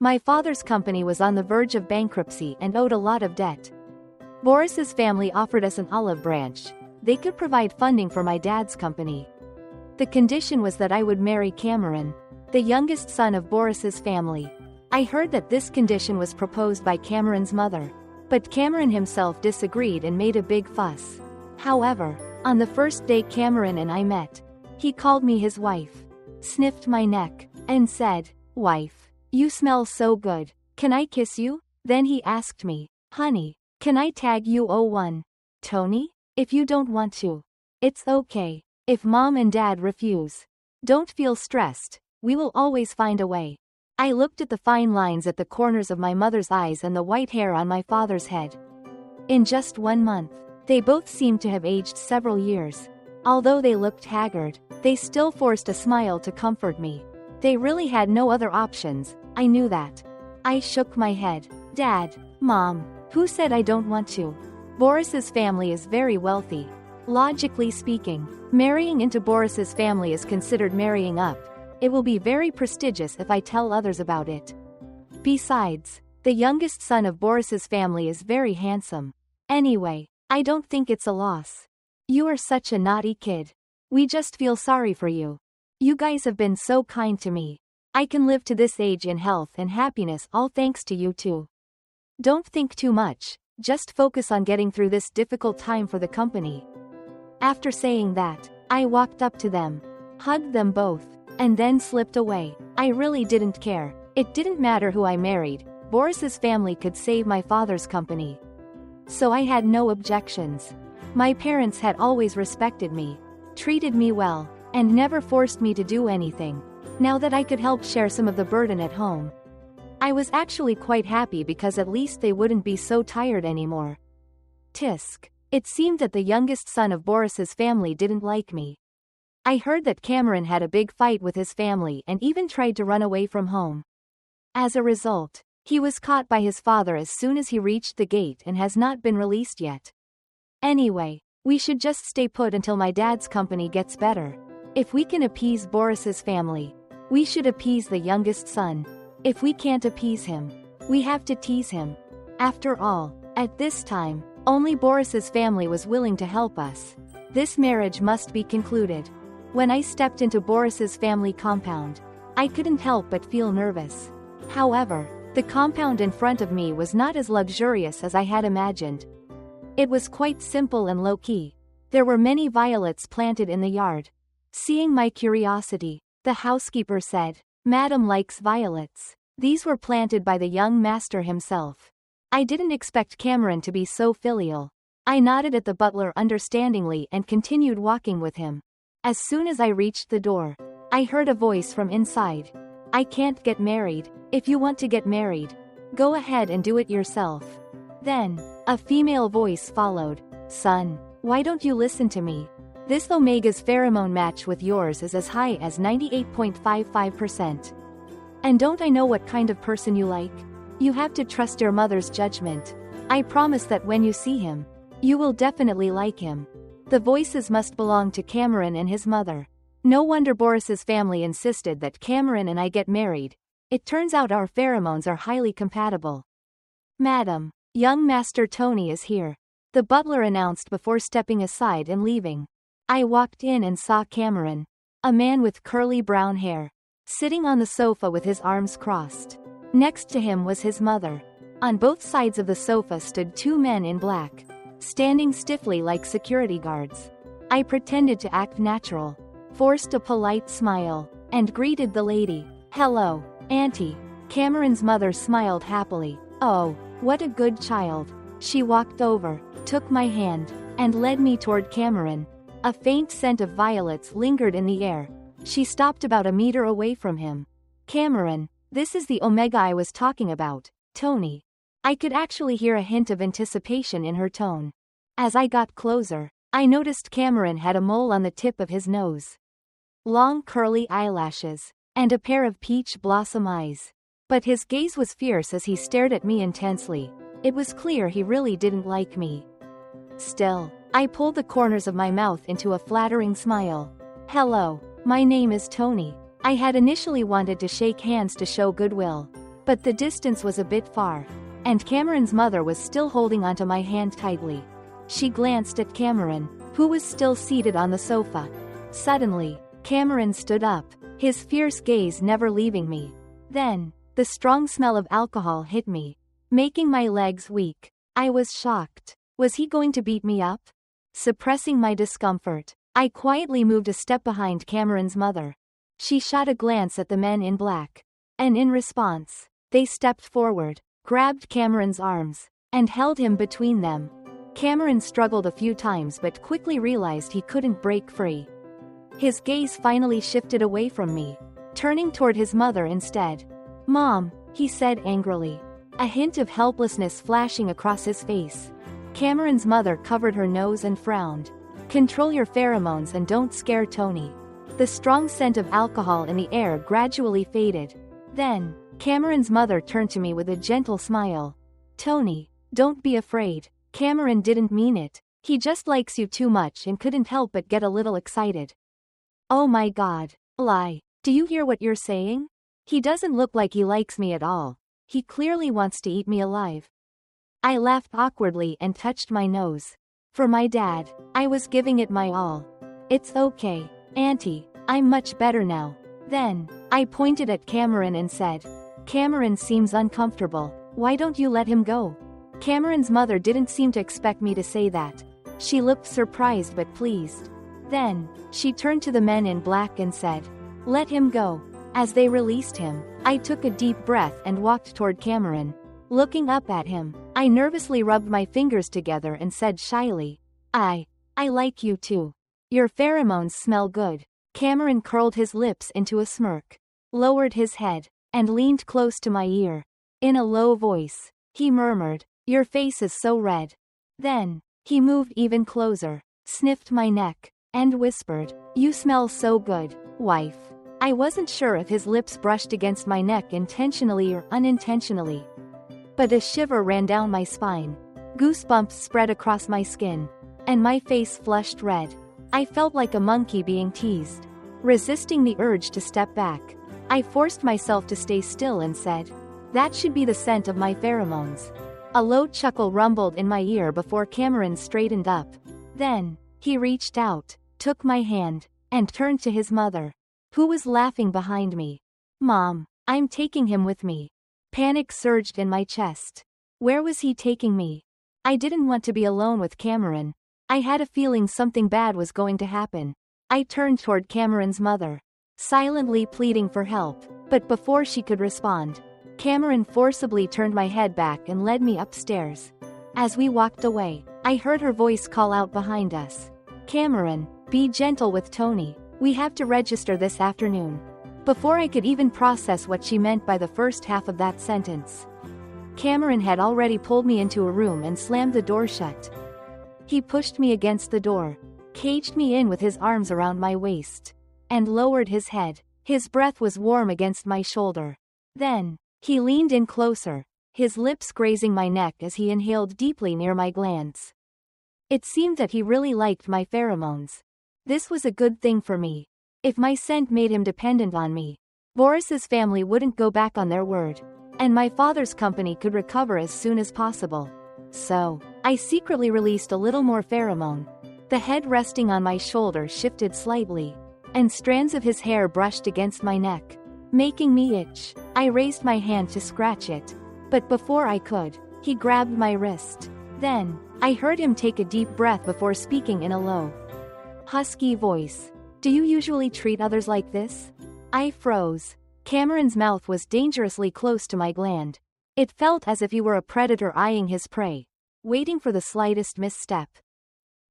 My father's company was on the verge of bankruptcy and owed a lot of debt. Boris's family offered us an olive branch. They could provide funding for my dad's company. The condition was that I would marry Cameron, the youngest son of Boris's family. I heard that this condition was proposed by Cameron's mother, but Cameron himself disagreed and made a big fuss. However, on the first day Cameron and I met, he called me his wife, sniffed my neck, and said, "Wife, you smell so good. Can I kiss you?" Then he asked me, "Honey, can I tag you 01? Tony? If you don't want to. It's okay. If mom and dad refuse. Don't feel stressed, we will always find a way." I looked at the fine lines at the corners of my mother's eyes and the white hair on my father's head. In just 1 month, they both seemed to have aged several years. Although they looked haggard, they still forced a smile to comfort me. They really had no other options, I knew that. I shook my head. "Dad, Mom, who said I don't want to? Boris's family is very wealthy. Logically speaking, marrying into Boris's family is considered marrying up. It will be very prestigious if I tell others about it. Besides, the youngest son of Boris's family is very handsome. Anyway, I don't think it's a loss. You are such a naughty kid. We just feel sorry for you. You guys have been so kind to me. I can live to this age in health and happiness all thanks to you too. Don't think too much, just focus on getting through this difficult time for the company." After saying that, I walked up to them, hugged them both, and then slipped away. I really didn't care. It didn't matter who I married, Boris's family could save my father's company. So I had no objections. My parents had always respected me, treated me well, and never forced me to do anything. Now that I could help share some of the burden at home, I was actually quite happy because at least they wouldn't be so tired anymore. Tisk. It seemed that the youngest son of Boris's family didn't like me. I heard that Cameron had a big fight with his family and even tried to run away from home. As a result, he was caught by his father as soon as he reached the gate and has not been released yet. Anyway, we should just stay put until my dad's company gets better. If we can appease Boris's family, we should appease the youngest son. If we can't appease him, we have to tease him. After all, at this time, only Boris's family was willing to help us. This marriage must be concluded. When I stepped into Boris's family compound, I couldn't help but feel nervous. However, the compound in front of me was not as luxurious as I had imagined. It was quite simple and low-key. There were many violets planted in the yard. Seeing my curiosity, the housekeeper said, "Madam likes violets." These were planted by the young master himself. I didn't expect Cameron to be so filial. I nodded at the butler understandingly and continued walking with him. As soon as I reached the door, I heard a voice from inside. "I can't get married. If you want to get married, go ahead and do it yourself." Then, a female voice followed. "Son, why don't you listen to me? This Omega's pheromone match with yours is as high as 98.55%. And don't I know what kind of person you like? You have to trust your mother's judgment. I promise that when you see him, you will definitely like him." The voices must belong to Cameron and his mother. No wonder Boris's family insisted that Cameron and I get married. It turns out our pheromones are highly compatible. "Madam, young Master Tony is here," the butler announced before stepping aside and leaving. I walked in and saw Cameron, a man with curly brown hair, sitting on the sofa with his arms crossed. Next to him was his mother. On both sides of the sofa stood 2 men in black, standing stiffly like security guards. I pretended to act natural, forced a polite smile, and greeted the lady. "Hello, Auntie." Cameron's mother smiled happily. "Oh, what a good child." She walked over, took my hand, and led me toward Cameron. A faint scent of violets lingered in the air. She stopped about a meter away from him. "Cameron, this is the Omega I was talking about, Tony." I could actually hear a hint of anticipation in her tone. As I got closer, I noticed Cameron had a mole on the tip of his nose, long curly eyelashes, and a pair of peach blossom eyes. But his gaze was fierce as he stared at me intensely. It was clear he really didn't like me. Still, I pulled the corners of my mouth into a flattering smile. "Hello, my name is Tony." I had initially wanted to shake hands to show goodwill, But the distance was a bit far, and Cameron's mother was still holding onto my hand tightly. She glanced at Cameron, who was still seated on the sofa. Suddenly, Cameron stood up, his fierce gaze never leaving me. Then, the strong smell of alcohol hit me, making my legs weak. I was shocked. Was he going to beat me up? Suppressing my discomfort, I quietly moved a step behind Cameron's mother. She shot a glance at the men in black, and in response, they stepped forward, grabbed Cameron's arms, and held him between them. Cameron struggled a few times but quickly realized he couldn't break free. His gaze finally shifted away from me, turning toward his mother instead. "Mom," he said angrily, a hint of helplessness flashing across his face. Cameron's mother covered her nose and frowned. "Control your pheromones and don't scare Tony." The strong scent of alcohol in the air gradually faded. Then, Cameron's mother turned to me with a gentle smile. "Tony, don't be afraid. Cameron didn't mean it. He just likes you too much and couldn't help but get a little excited." "Oh my God, lie. Do you hear what you're saying? He doesn't look like he likes me at all. He clearly wants to eat me alive." I laughed awkwardly and touched my nose. For my dad, I was giving it my all. "It's okay, Auntie, I'm much better now." Then, I pointed at Cameron and said, "Cameron seems uncomfortable. Why don't you let him go?" Cameron's mother didn't seem to expect me to say that. She looked surprised but pleased. Then, she turned to the men in black and said, "Let him go." As they released him, I took a deep breath and walked toward Cameron. Looking up at him, I nervously rubbed my fingers together and said shyly, I like you too. Your pheromones smell good." Cameron curled his lips into a smirk, lowered his head, and leaned close to my ear. In a low voice, he murmured, "Your face is so red." Then, he moved even closer, sniffed my neck, and whispered, "You smell so good, wife." I wasn't sure if his lips brushed against my neck intentionally or unintentionally, but a shiver ran down my spine. Goosebumps spread across my skin, and my face flushed red. I felt like a monkey being teased. Resisting the urge to step back, I forced myself to stay still and said, "That should be the scent of my pheromones." A low chuckle rumbled in my ear before Cameron straightened up. Then, he reached out, took my hand, and turned to his mother, who was laughing behind me. "Mom, I'm taking him with me." Panic surged in my chest. Where was he taking me? I didn't want to be alone with Cameron. I had a feeling something bad was going to happen. I turned toward Cameron's mother, silently pleading for help, but before she could respond, Cameron forcibly turned my head back and led me upstairs. As we walked away, I heard her voice call out behind us, "Cameron, be gentle with Tony. We have to register this afternoon." Before I could even process what she meant by the first half of that sentence, Cameron had already pulled me into a room and slammed the door shut. He pushed me against the door, caged me in with his arms around my waist, and lowered his head. His breath was warm against my shoulder. Then, he leaned in closer, his lips grazing my neck as he inhaled deeply near my glands. It seemed that he really liked my pheromones. This was a good thing for me. If my scent made him dependent on me, Boris's family wouldn't go back on their word, and my father's company could recover as soon as possible. So, I secretly released a little more pheromone. The head resting on my shoulder shifted slightly, and strands of his hair brushed against my neck, making me itch. I raised my hand to scratch it, but before I could, he grabbed my wrist. Then, I heard him take a deep breath before speaking in a low, husky voice. "Do you usually treat others like this?" I froze. Cameron's mouth was dangerously close to my gland. It felt as if he were a predator eyeing his prey, waiting for the slightest misstep.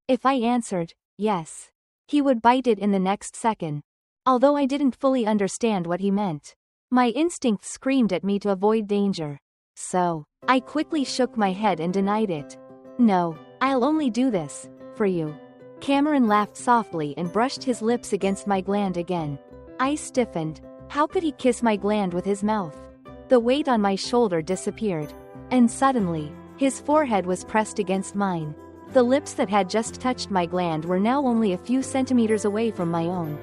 If I answered, yes, he would bite it in the next second. Although I didn't fully understand what he meant, my instincts screamed at me to avoid danger. So, I quickly shook my head and denied it. "No, I'll only do this for you." Cameron laughed softly and brushed his lips against my gland again. I stiffened. How could he kiss my gland with his mouth? The weight on my shoulder disappeared, and suddenly, his forehead was pressed against mine. The lips that had just touched my gland were now only a few centimeters away from my own.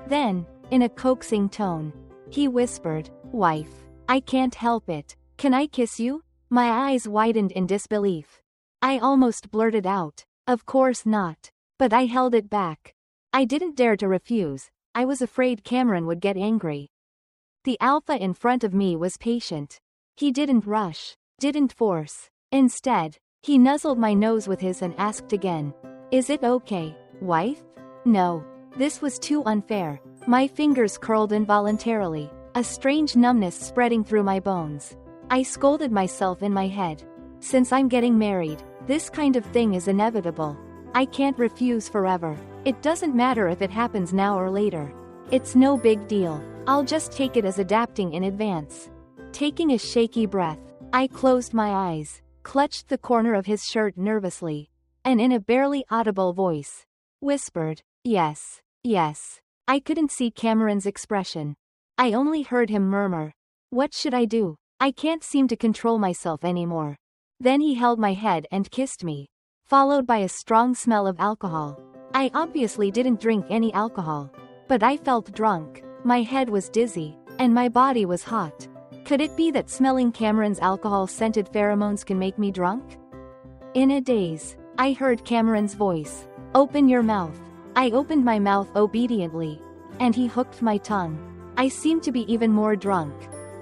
Then, in a coaxing tone, he whispered, "Wife, I can't help it. Can I kiss you? My eyes widened in disbelief. I almost blurted out, of course not. But I held it back. I didn't dare to refuse. I was afraid Cameron would get angry. The alpha in front of me was patient. He didn't rush, didn't force. Instead, he nuzzled my nose with his and asked again, "Is it okay, wife?" No. This was too unfair. My fingers curled involuntarily, a strange numbness spreading through my bones. I scolded myself in my head. Since I'm getting married, this kind of thing is inevitable. I can't refuse forever. It doesn't matter if it happens now or later. It's no big deal. I'll just take it as adapting in advance. Taking a shaky breath, I closed my eyes, clutched the corner of his shirt nervously, and in a barely audible voice, whispered, "Yes, yes." I couldn't see Cameron's expression. I only heard him murmur, "What should I do? I can't seem to control myself anymore." Then he held my head and kissed me, followed by a strong smell of alcohol. I obviously didn't drink any alcohol, but I felt drunk, my head was dizzy, and my body was hot. Could it be that smelling Cameron's alcohol-scented pheromones can make me drunk? In a daze, I heard Cameron's voice, "Open your mouth." I opened my mouth obediently, and he hooked my tongue. I seemed to be even more drunk.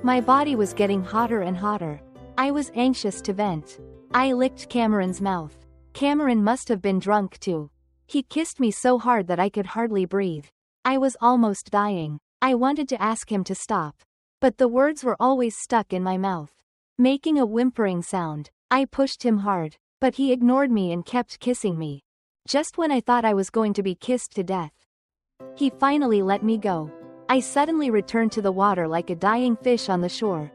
My body was getting hotter and hotter. I was anxious to vent. I licked Cameron's mouth. Cameron must have been drunk too. He kissed me so hard that I could hardly breathe. I was almost dying. I wanted to ask him to stop, but the words were always stuck in my mouth, making a whimpering sound. I pushed him hard, but he ignored me and kept kissing me. Just when I thought I was going to be kissed to death, he finally let me go. I suddenly returned to the water like a dying fish on the shore,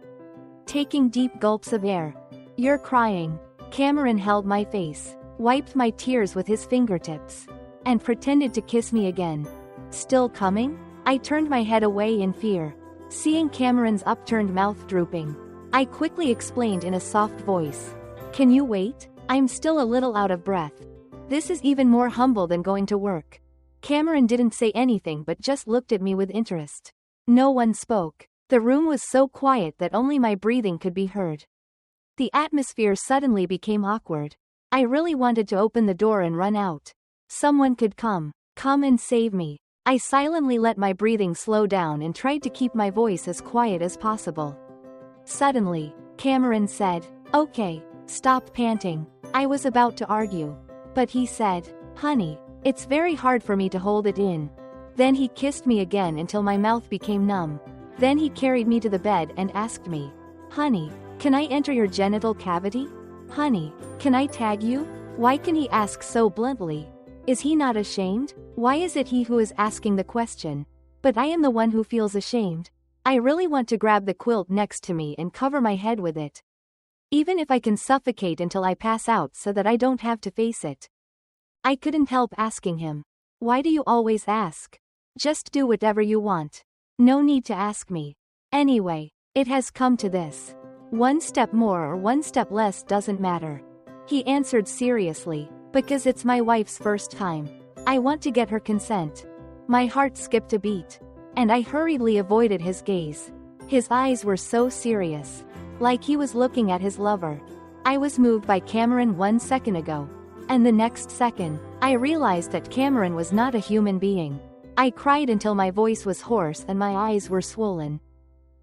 taking deep gulps of air. "You're crying." Cameron held my face, wiped my tears with his fingertips, and pretended to kiss me again. "Still coming?" I turned my head away in fear, seeing Cameron's upturned mouth drooping. I quickly explained in a soft voice, "Can you wait? I'm still a little out of breath." This is even more humble than going to work. Cameron didn't say anything but just looked at me with interest. No one spoke. The room was so quiet that only my breathing could be heard. The atmosphere suddenly became awkward. I really wanted to open the door and run out. Someone could come and save me. I silently let my breathing slow down and tried to keep my voice as quiet as possible. Suddenly, Cameron said, "Okay, stop panting." I was about to argue, but he said, "Honey, it's very hard for me to hold it in." Then he kissed me again until my mouth became numb. Then he carried me to the bed and asked me, "Honey, can I enter your genital cavity? Honey, can I tag you?" Why can he ask so bluntly? Is he not ashamed? Why is it he who is asking the question? But I am the one who feels ashamed. I really want to grab the quilt next to me and cover my head with it. Even if I can suffocate until I pass out so that I don't have to face it. I couldn't help asking him, "Why do you always ask? Just do whatever you want. No need to ask me. Anyway, it has come to this. One step more or one step less doesn't matter." He answered seriously, "Because it's my wife's first time. I want to get her consent." My heart skipped a beat, and I hurriedly avoided his gaze. His eyes were so serious, like he was looking at his lover. I was moved by Cameron 1 second ago, and the next second, I realized that Cameron was not a human being. I cried until my voice was hoarse and my eyes were swollen.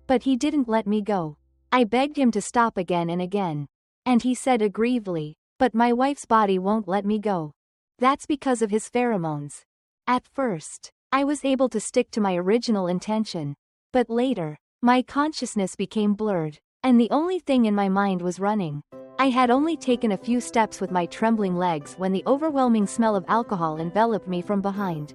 But he didn't let me go. I begged him to stop again and again, and he said aggrievedly, "But my wife's body won't let me go. That's because of his pheromones." At first, I was able to stick to my original intention, but later, my consciousness became blurred, and the only thing in my mind was running. I had only taken a few steps with my trembling legs when the overwhelming smell of alcohol enveloped me from behind.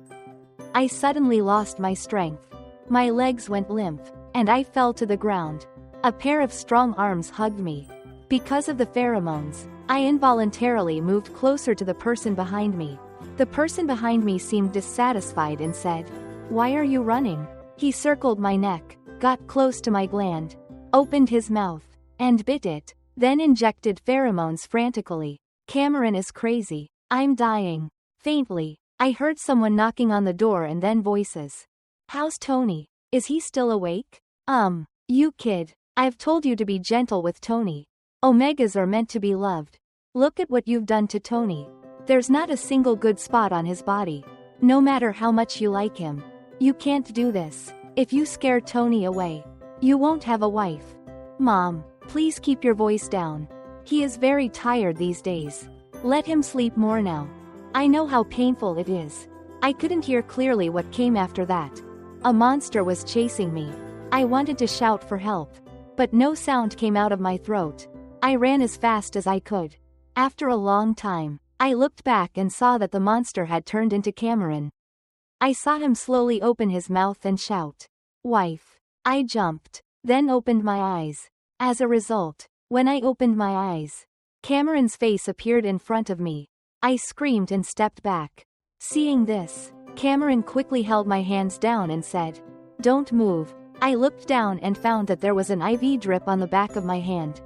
I suddenly lost my strength. My legs went limp, and I fell to the ground. A pair of strong arms hugged me. Because of the pheromones, I involuntarily moved closer to the person behind me. The person behind me seemed dissatisfied and said, "Why are you running?" He circled my neck, got close to my gland, opened his mouth, and bit it, then injected pheromones frantically. Cameron is crazy. I'm dying. Faintly, I heard someone knocking on the door and then voices. "How's Tony? Is he still awake?" You kid." I've told you to be gentle with Tony. Omegas are meant to be loved. Look at what you've done to Tony. There's not a single good spot on his body. No matter how much you like him. You can't do this. If you scare Tony away, you won't have a wife. Mom, please keep your voice down. He is very tired these days. Let him sleep more now. I know how painful it is. I couldn't hear clearly what came after that. A monster was chasing me. I wanted to shout for help, but no sound came out of my throat. I ran as fast as I could. After a long time, I looked back and saw that the monster had turned into Cameron. I saw him slowly open his mouth and shout, "Wife." I jumped, then opened my eyes. As a result, when I opened my eyes, Cameron's face appeared in front of me. I screamed and stepped back. Seeing this, Cameron quickly held my hands down and said, "Don't move." I looked down and found that there was an IV drip on the back of my hand.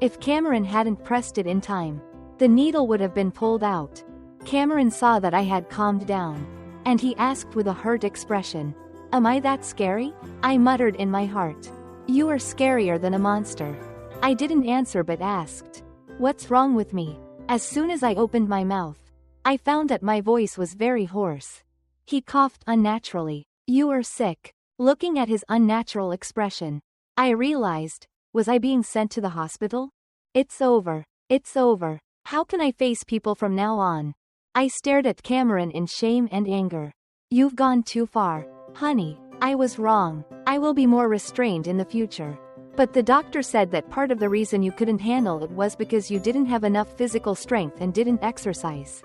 If Cameron hadn't pressed it in time, the needle would have been pulled out. Cameron saw that I had calmed down, and he asked with a hurt expression, "Am I that scary?" I muttered in my heart, "You are scarier than a monster." I didn't answer but asked, "What's wrong with me?" As soon as I opened my mouth, I found that my voice was very hoarse. He coughed unnaturally. "You are sick." Looking at his unnatural expression, I realized, was I being sent to the hospital? It's over. It's over. How can I face people from now on? I stared at Cameron in shame and anger. "You've gone too far. Honey, I was wrong. I will be more restrained in the future. But the doctor said that part of the reason you couldn't handle it was because you didn't have enough physical strength and didn't exercise."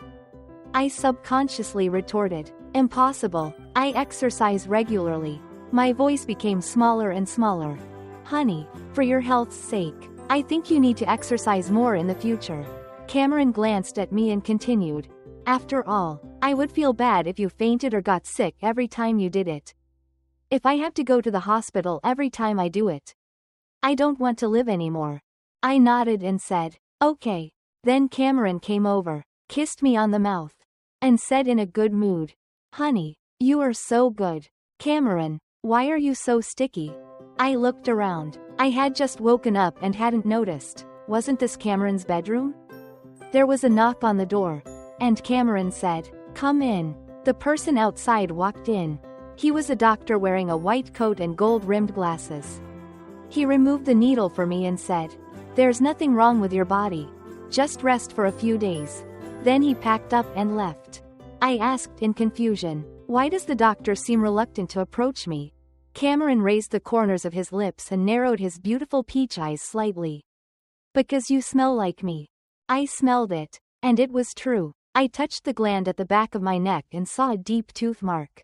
I subconsciously retorted, "Impossible. I exercise regularly." My voice became smaller and smaller. "Honey, for your health's sake, I think you need to exercise more in the future." Cameron glanced at me and continued, "After all, I would feel bad if you fainted or got sick every time you did it. If I have to go to the hospital every time I do it, I don't want to live anymore." I nodded and said, "Okay." Then Cameron came over, kissed me on the mouth, and said in a good mood, "Honey, you are so good." "Cameron, why are you so sticky?" I looked around. I had just woken up and hadn't noticed. Wasn't this Cameron's bedroom? There was a knock on the door, and Cameron said, "Come in." The person outside walked in. He was a doctor wearing a white coat and gold-rimmed glasses. He removed the needle for me and said, "There's nothing wrong with your body. Just rest for a few days." Then he packed up and left. I asked in confusion, "Why does the doctor seem reluctant to approach me?" Cameron raised the corners of his lips and narrowed his beautiful peach eyes slightly. "Because you smell like me." I smelled it, and it was true. I touched the gland at the back of my neck and saw a deep tooth mark.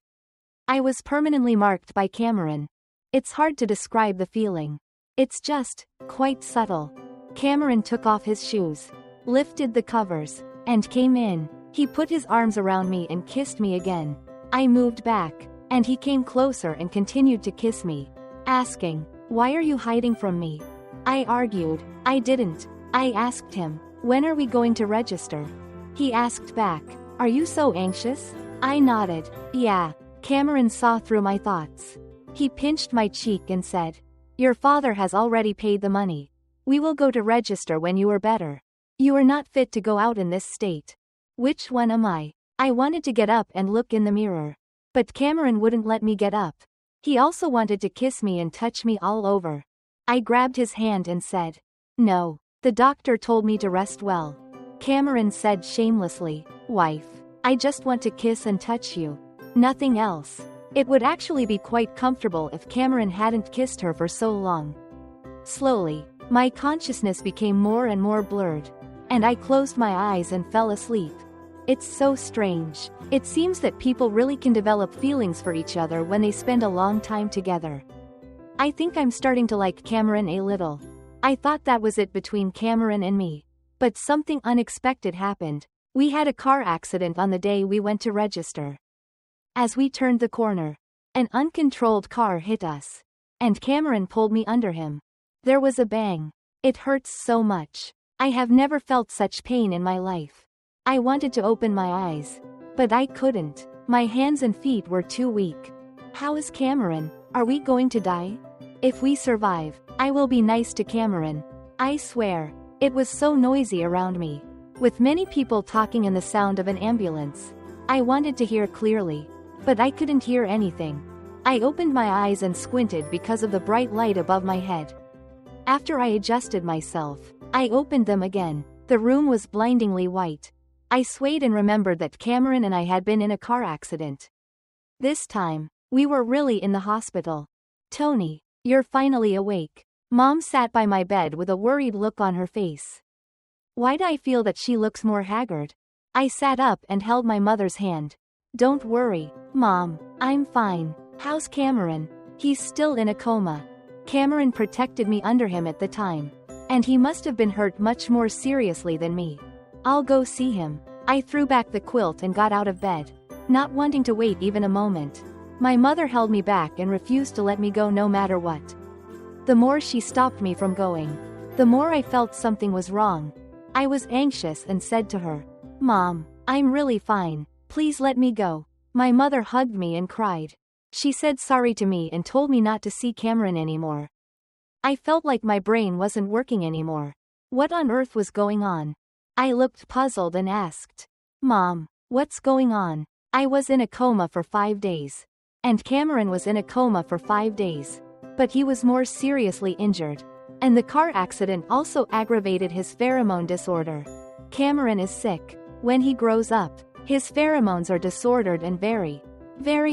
I was permanently marked by Cameron. It's hard to describe the feeling. It's just, quite subtle. Cameron took off his shoes, lifted the covers, and came in. He put his arms around me and kissed me again. I moved back, and he came closer and continued to kiss me, asking, "Why are you hiding from me?" I argued, "I didn't." I asked him, "When are we going to register?" He asked back, "Are you so anxious?" I nodded, "Yeah." Cameron saw through my thoughts. He pinched my cheek and said, "Your father has already paid the money. We will go to register when you are better. You are not fit to go out in this state." Which one am I? I wanted to get up and look in the mirror. But Cameron wouldn't let me get up. He also wanted to kiss me and touch me all over. I grabbed his hand and said, "No. The doctor told me to rest well." Cameron said shamelessly, "Wife, I just want to kiss and touch you. Nothing else." It would actually be quite comfortable if Cameron hadn't kissed her for so long. Slowly, my consciousness became more and more blurred, and I closed my eyes and fell asleep. It's so strange. It seems that people really can develop feelings for each other when they spend a long time together. I think I'm starting to like Cameron a little. I thought that was it between Cameron and me. But something unexpected happened. We had a car accident on the day we went to register. As we turned the corner, an uncontrolled car hit us, and Cameron pulled me under him. There was a bang. It hurts so much. I have never felt such pain in my life. I wanted to open my eyes, but I couldn't. My hands and feet were too weak. How is Cameron? Are we going to die? If we survive, I will be nice to Cameron. I swear. It was so noisy around me, with many people talking and the sound of an ambulance. I wanted to hear clearly, but I couldn't hear anything. I opened my eyes and squinted because of the bright light above my head. After I adjusted myself, I opened them again. The room was blindingly white. I swayed and remembered that Cameron and I had been in a car accident. This time, we were really in the hospital. Tony, you're finally awake. Mom sat by my bed with a worried look on her face. Why do I feel that she looks more haggard? I sat up and held my mother's hand. Don't worry, Mom, I'm fine. How's Cameron? He's still in a coma. Cameron protected me under him at the time, and he must have been hurt much more seriously than me. I'll go see him. I threw back the quilt and got out of bed, not wanting to wait even a moment. My mother held me back and refused to let me go no matter what. The more she stopped me from going, the more I felt something was wrong. I was anxious and said to her, Mom, I'm really fine. Please let me go. My mother hugged me and cried. She said sorry to me and told me not to see Cameron anymore. I felt like my brain wasn't working anymore. What on earth was going on? I looked puzzled and asked, Mom, what's going on? I was in a coma for 5 days. And Cameron was in a coma for 5 days. But he was more seriously injured. And the car accident also aggravated his pheromone disorder. Cameron is sick. When he grows up, his pheromones are disordered and very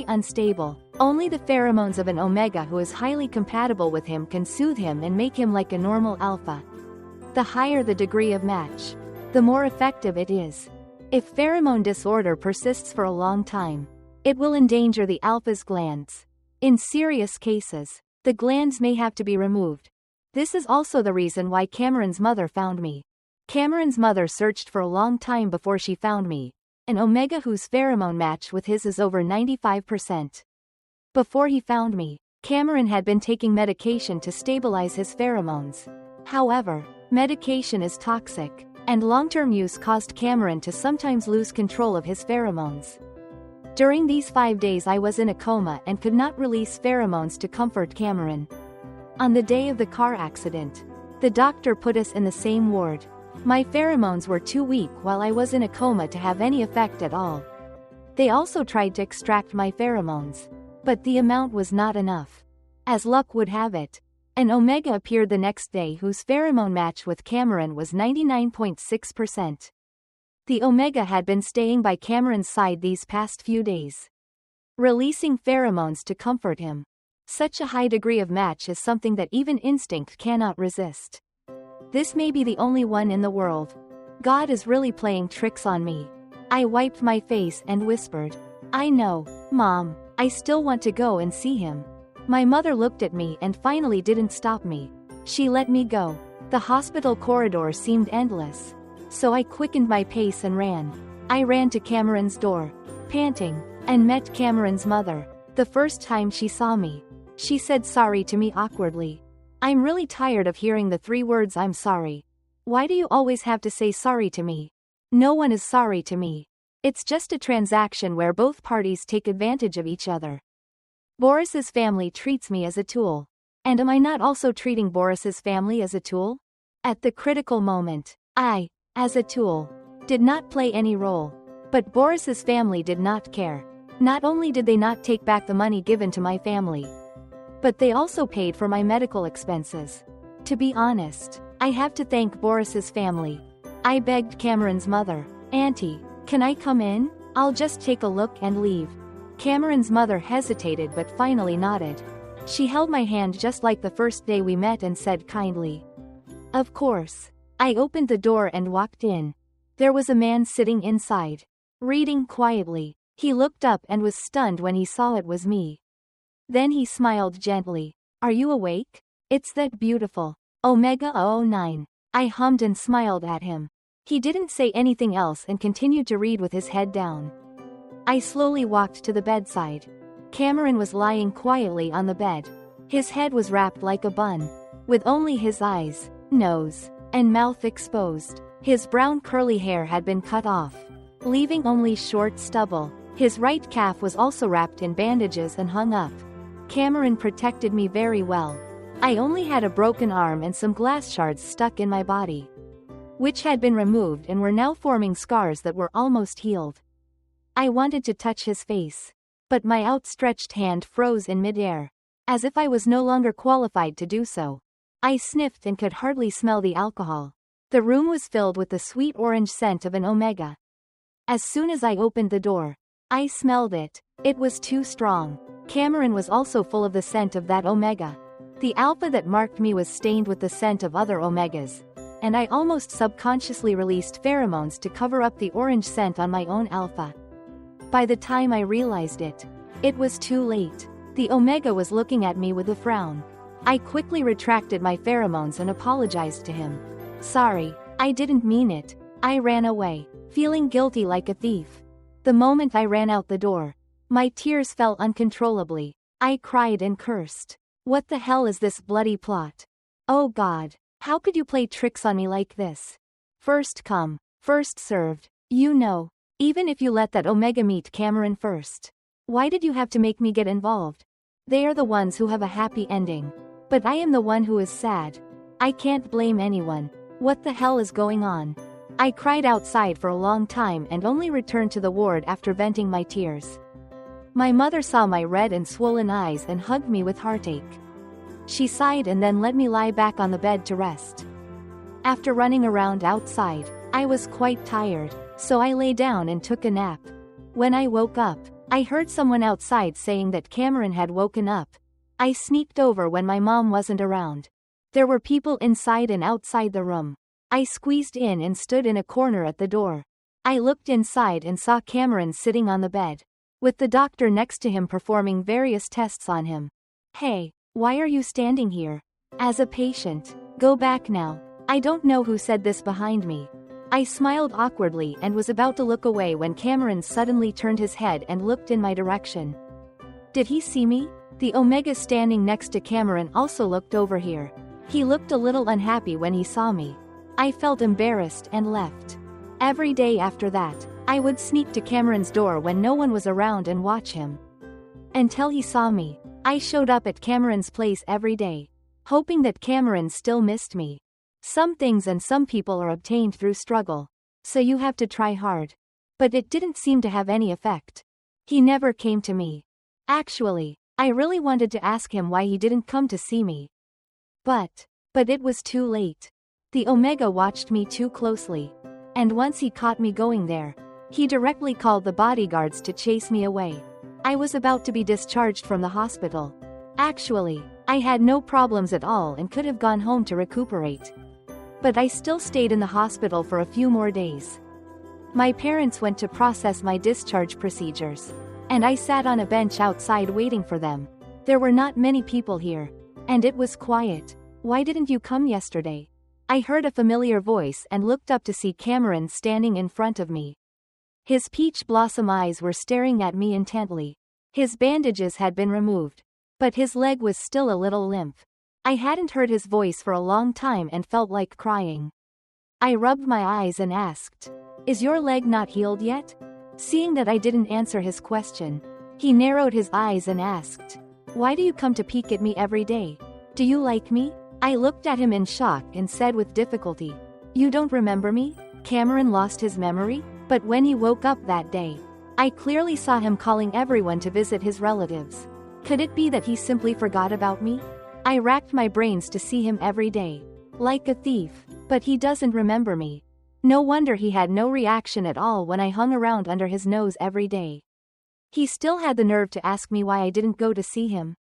unstable. Only the pheromones of an omega who is highly compatible with him can soothe him and make him like a normal alpha. The higher the degree of match, the more effective it is. If pheromone disorder persists for a long time, it will endanger the alpha's glands. In serious cases, the glands may have to be removed. This is also the reason why Cameron's mother found me. Cameron's mother searched for a long time before she found me, an omega whose pheromone match with his is over 95%. Before he found me, Cameron had been taking medication to stabilize his pheromones. However, medication is toxic, and long-term use caused Cameron to sometimes lose control of his pheromones. During these 5 days I was in a coma and could not release pheromones to comfort Cameron. On the day of the car accident, the doctor put us in the same ward. My pheromones were too weak while I was in a coma to have any effect at all. They also tried to extract my pheromones, but the amount was not enough. As luck would have it, an omega appeared the next day whose pheromone match with Cameron was 99.6%. The omega had been staying by Cameron's side these past few days, releasing pheromones to comfort him. Such a high degree of match is something that even instinct cannot resist. This may be the only one in the world. God is really playing tricks on me. I wiped my face and whispered, I know, Mom, I still want to go and see him. My mother looked at me and finally didn't stop me. She let me go. The hospital corridor seemed endless, so I quickened my pace and ran. I ran to Cameron's door, panting, and met Cameron's mother. The first time she saw me, she said sorry to me awkwardly. I'm really tired of hearing the 3 words I'm sorry. Why do you always have to say sorry to me? No one is sorry to me. It's just a transaction where both parties take advantage of each other. Boris's family treats me as a tool. And am I not also treating Boris's family as a tool? At the critical moment, I, as a tool, did not play any role. But Boris's family did not care. Not only did they not take back the money given to my family, but they also paid for my medical expenses. To be honest, I have to thank Boris's family. I begged Cameron's mother, Auntie, can I come in? I'll just take a look and leave. Cameron's mother hesitated but finally nodded. She held my hand just like the first day we met and said kindly, Of course. I opened the door and walked in. There was a man sitting inside, reading quietly. He looked up and was stunned when he saw it was me. Then he smiled gently. Are you awake? It's that beautiful Omega 009. I hummed and smiled at him. He didn't say anything else and continued to read with his head down. I slowly walked to the bedside. Cameron was lying quietly on the bed. His head was wrapped like a bun, with only his eyes, nose, and mouth exposed. His brown curly hair had been cut off, leaving only short stubble. His right calf was also wrapped in bandages and hung up. Cameron protected me very well. I only had a broken arm and some glass shards stuck in my body, which had been removed and were now forming scars that were almost healed. I wanted to touch his face, but my outstretched hand froze in midair, as if I was no longer qualified to do so. I sniffed and could hardly smell the alcohol. The room was filled with the sweet orange scent of an omega. As soon as I opened the door, I smelled it. It was too strong. Cameron was also full of the scent of that omega. The alpha that marked me was stained with the scent of other omegas, and I almost subconsciously released pheromones to cover up the orange scent on my own alpha. By the time I realized it, it was too late. The omega was looking at me with a frown. I quickly retracted my pheromones and apologized to him. Sorry, I didn't mean it. I ran away, feeling guilty like a thief. The moment I ran out the door, my tears fell uncontrollably. I cried and cursed. What the hell is this bloody plot? Oh God, how could you play tricks on me like this? First come, first served, you know. Even if you let that omega meet Cameron first. Why did you have to make me get involved? They are the ones who have a happy ending. But I am the one who is sad. I can't blame anyone. What the hell is going on? I cried outside for a long time and only returned to the ward after venting my tears. My mother saw my red and swollen eyes and hugged me with heartache. She sighed and then let me lie back on the bed to rest. After running around outside, I was quite tired, so I lay down and took a nap. When I woke up, I heard someone outside saying that Cameron had woken up. I sneaked over when my mom wasn't around. There were people inside and outside the room. I squeezed in and stood in a corner at the door. I looked inside and saw Cameron sitting on the bed, with the doctor next to him performing various tests on him. Hey, why are you standing here? As a patient, go back now. I don't know who said this behind me. I smiled awkwardly and was about to look away when Cameron suddenly turned his head and looked in my direction. Did he see me? The omega standing next to Cameron also looked over here. He looked a little unhappy when he saw me. I felt embarrassed and left. Every day after that, I would sneak to Cameron's door when no one was around and watch him. Until he saw me, I showed up at Cameron's place every day, hoping that Cameron still missed me. Some things and some people are obtained through struggle, so you have to try hard. But it didn't seem to have any effect. He never came to me. Actually, I really wanted to ask him why he didn't come to see me. But it was too late. The omega watched me too closely. And once he caught me going there, he directly called the bodyguards to chase me away. I was about to be discharged from the hospital. Actually, I had no problems at all and could have gone home to recuperate. But I still stayed in the hospital for a few more days. My parents went to process my discharge procedures, and I sat on a bench outside waiting for them. There were not many people here, and it was quiet. Why didn't you come yesterday? I heard a familiar voice and looked up to see Cameron standing in front of me. His peach blossom eyes were staring at me intently. His bandages had been removed, but his leg was still a little limp. I hadn't heard his voice for a long time and felt like crying. I rubbed my eyes and asked, "Is your leg not healed yet?" Seeing that I didn't answer his question, he narrowed his eyes and asked, "Why do you come to peek at me every day? Do you like me?" I looked at him in shock and said with difficulty, "You don't remember me?" Cameron lost his memory, but when he woke up that day, I clearly saw him calling everyone to visit his relatives. Could it be that he simply forgot about me? I racked my brains to see him every day, like a thief, but he doesn't remember me. No wonder he had no reaction at all when I hung around under his nose every day. He still had the nerve to ask me why I didn't go to see him.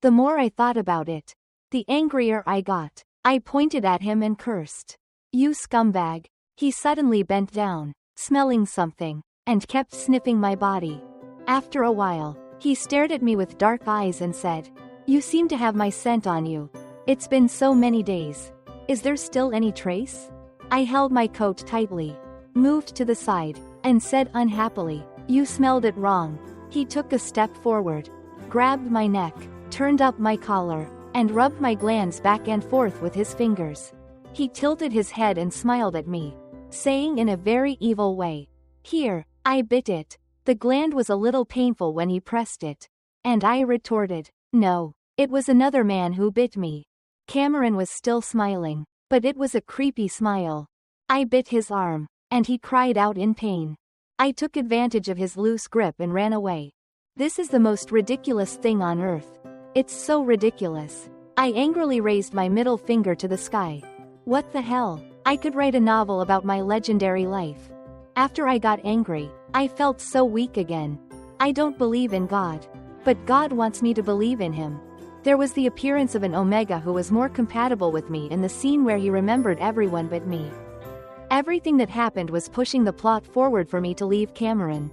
The more I thought about it, the angrier I got. I pointed at him and cursed. "You scumbag." He suddenly bent down, smelling something, and kept sniffing my body. After a while, he stared at me with dark eyes and said, "You seem to have my scent on you. It's been so many days. Is there still any trace?" I held my coat tightly, moved to the side, and said unhappily, "You smelled it wrong." He took a step forward, grabbed my neck, turned up my collar, and rubbed my glands back and forth with his fingers. He tilted his head and smiled at me, saying in a very evil way, "Here." I bit it. The gland was a little painful when he pressed it, and I retorted, "No, It was another man who bit me. Cameron was still smiling, but it was a creepy smile. I bit his arm, and he cried out in pain. I took advantage of his loose grip and ran away. This is the most ridiculous thing on earth. It's so ridiculous. I angrily raised my middle finger to the sky. What the hell? I could write a novel about my legendary life. After I got angry, I felt so weak again. I don't believe in God. But God wants me to believe in him. There was the appearance of an Omega who was more compatible with me in the scene where he remembered everyone but me. Everything that happened was pushing the plot forward for me to leave Cameron.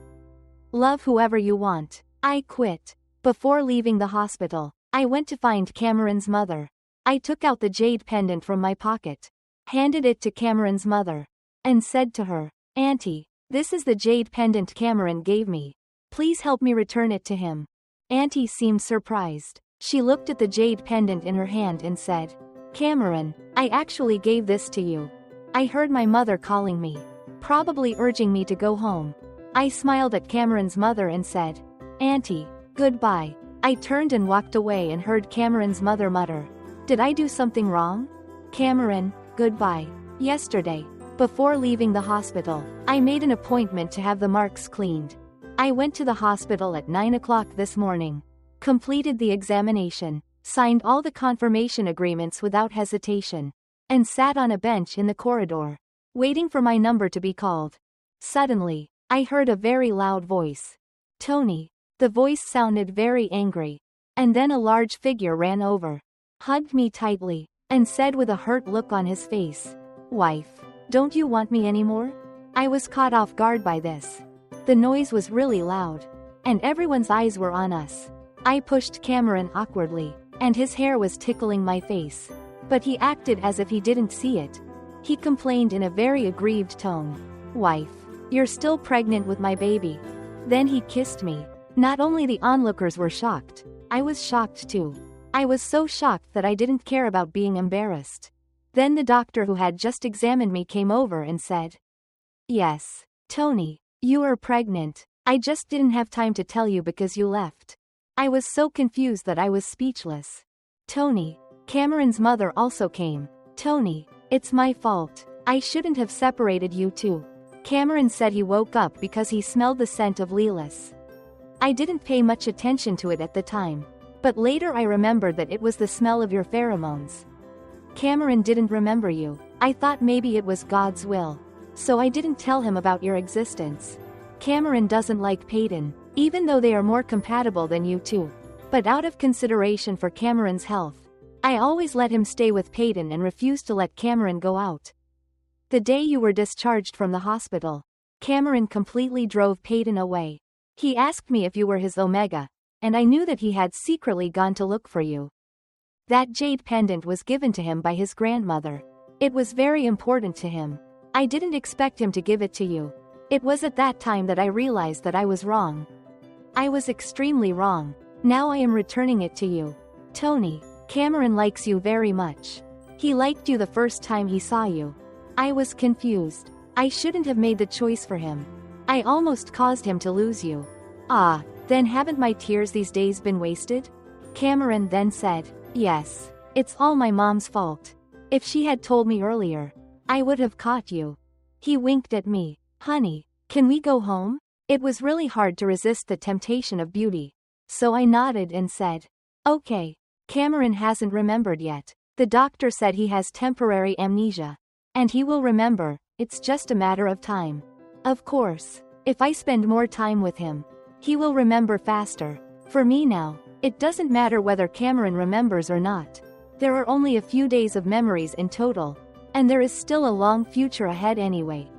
Love whoever you want. I quit. Before leaving the hospital, I went to find Cameron's mother. I took out the jade pendant from my pocket, handed it to Cameron's mother, and said to her, "Auntie, this is the jade pendant Cameron gave me. Please help me return it to him." Auntie seemed surprised. She looked at the jade pendant in her hand and said, "Cameron, I actually gave this to you." I heard my mother calling me, probably urging me to go home. I smiled at Cameron's mother and said, "Auntie, goodbye." I turned and walked away and heard Cameron's mother mutter, "Did I do something wrong? Cameron, goodbye." Yesterday, before leaving the hospital, I made an appointment to have the marks cleaned. I went to the hospital at 9 o'clock this morning, completed the examination, signed all the confirmation agreements without hesitation, and sat on a bench in the corridor, waiting for my number to be called. Suddenly, I heard a very loud voice. "Tony." The voice sounded very angry. And then a large figure ran over, hugged me tightly, and said with a hurt look on his face, "Wife, don't you want me anymore?" I was caught off guard by this. The noise was really loud, and everyone's eyes were on us. I pushed Cameron awkwardly, and his hair was tickling my face. But he acted as if he didn't see it. He complained in a very aggrieved tone, "Wife, you're still pregnant with my baby." Then he kissed me. Not only the onlookers were shocked, I was shocked too. I was so shocked that I didn't care about being embarrassed. Then the doctor who had just examined me came over and said, "Yes, Tony, you are pregnant. I just didn't have time to tell you because you left." I was so confused that I was speechless. "Tony." Cameron's mother also came. "Tony, it's my fault. I shouldn't have separated you two." Cameron said he woke up because he smelled the scent of lilas. I didn't pay much attention to it at the time, but later I remembered that it was the smell of your pheromones. Cameron didn't remember you. I thought maybe it was God's will, so I didn't tell him about your existence. Cameron doesn't like Peyton, even though they are more compatible than you two. But out of consideration for Cameron's health, I always let him stay with Peyton and refused to let Cameron go out. The day you were discharged from the hospital, Cameron completely drove Peyton away. He asked me if you were his Omega, and I knew that he had secretly gone to look for you. That jade pendant was given to him by his grandmother. It was very important to him. I didn't expect him to give it to you. It was at that time that I realized that I was wrong. I was extremely wrong. Now I am returning it to you. Tony, Cameron likes you very much. He liked you the first time he saw you. I was confused. I shouldn't have made the choice for him. I almost caused him to lose you. Ah, then haven't my tears these days been wasted? Cameron then said, "Yes. It's all my mom's fault. If she had told me earlier, I would have caught you." He winked at me. "Honey, can we go home?" It was really hard to resist the temptation of beauty, so I nodded and said, "Okay." Cameron hasn't remembered yet. The doctor said he has temporary amnesia. And he will remember, it's just a matter of time. Of course, if I spend more time with him, he will remember faster. For me now, it doesn't matter whether Cameron remembers or not. There are only a few days of memories in total, and there is still a long future ahead anyway.